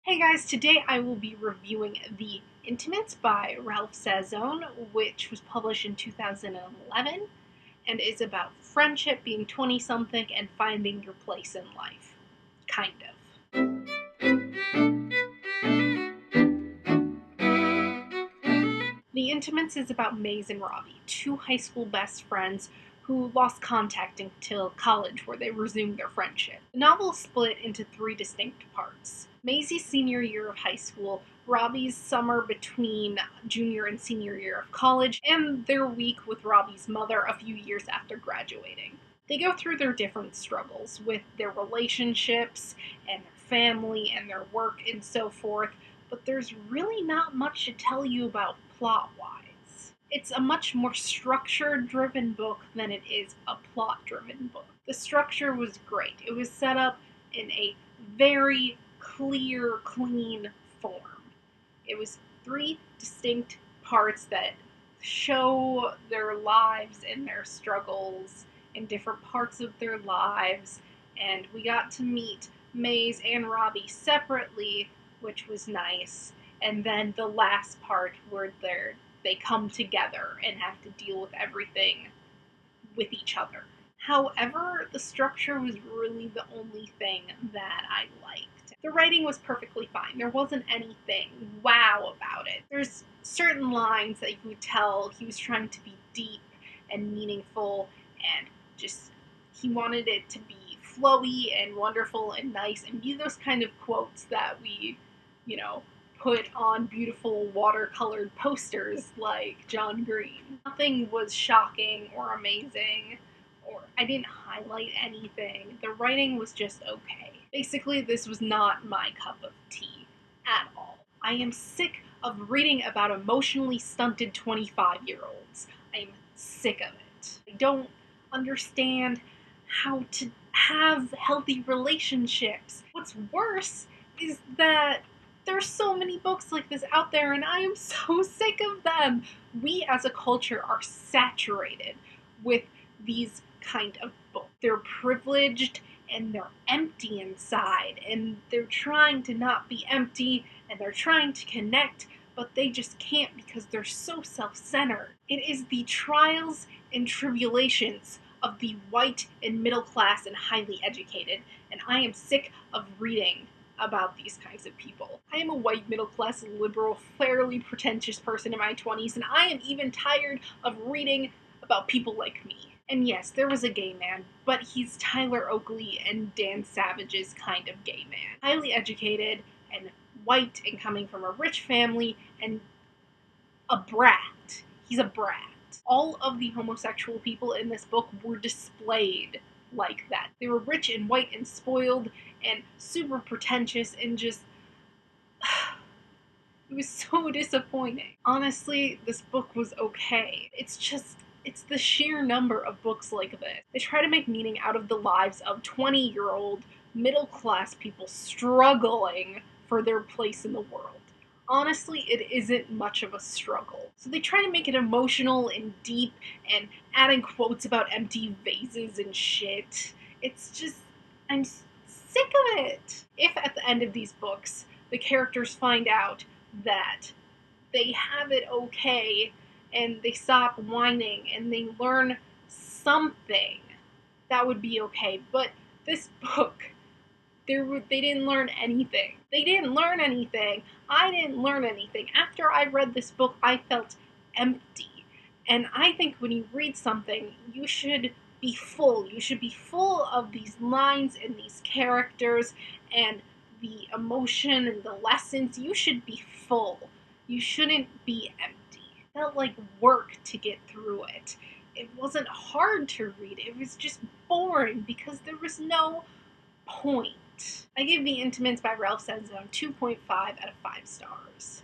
Hey guys, today I will be reviewing The Intimates by Ralph Sassone, which was published in 2011 and is about friendship, being 20-something, and finding your place in life. Kind of. The Intimates is about Maze and Robbie, two high school best friends who lost contact until college, where they resumed their friendship. The novel is split into three distinct parts. Maisie's senior year of high school, Robbie's summer between junior and senior year of college, and their week with Robbie's mother a few years after graduating. They go through their different struggles with their relationships and their family and their work and so forth, but there's really not much to tell you about plot-wise. It's a much more structure-driven book than it is a plot-driven book. The structure was great. It was set up in a very clear, clean form. It was three distinct parts that show their lives and their struggles in different parts of their lives, and we got to meet Maze and Robbie separately, which was nice. And then the last part where they come together and have to deal with everything with each other. However, the structure was really the only thing that I liked. The writing was perfectly fine. There wasn't anything wow about it. There's certain lines that you could tell he was trying to be deep and meaningful, and just he wanted it to be flowy and wonderful and nice and be those kind of quotes that we, put on beautiful watercolored posters like John Green. Nothing was shocking or amazing, or I didn't highlight anything. The writing was just okay. Basically, this was not my cup of tea at all. I am sick of reading about emotionally stunted 25-year-olds. I'm sick of it. I don't understand how to have healthy relationships. What's worse is that there's so many books like this out there, and I am so sick of them. We as a culture are saturated with these kind of books. They're privileged and they're empty inside, and they're trying to not be empty, and they're trying to connect, but they just can't because they're so self-centered. It is the trials and tribulations of the white and middle class and highly educated, and I am sick of reading about these kinds of people. I am a white, middle-class, liberal, fairly pretentious person in my 20s, and I am even tired of reading about people like me. And yes, there was a gay man, but he's Tyler Oakley and Dan Savage's kind of gay man. Highly educated and white and coming from a rich family and a brat. He's a brat. All of the homosexual people in this book were displayed like that. They were rich and white and spoiled and super pretentious and just... it was so disappointing. Honestly, this book was okay. It's the sheer number of books like this. They try to make meaning out of the lives of 20-year-old middle-class people struggling for their place in the world. Honestly, it isn't much of a struggle. So they try to make it emotional and deep and adding quotes about empty vases and shit. It's just, I'm sick of it. If at the end of these books, the characters find out that they have it okay and they stop whining and they learn something, that would be okay. But this book, they didn't learn anything. They didn't learn anything. I didn't learn anything. After I read this book, I felt empty. And I think when you read something, you should be full. You should be full of these lines and these characters and the emotion and the lessons. You should be full. You shouldn't be empty. It felt like work to get through it. It wasn't hard to read. It was just boring because there was no point. I gave The Intimates by Ralph Sassone 2.5 out of 5 stars.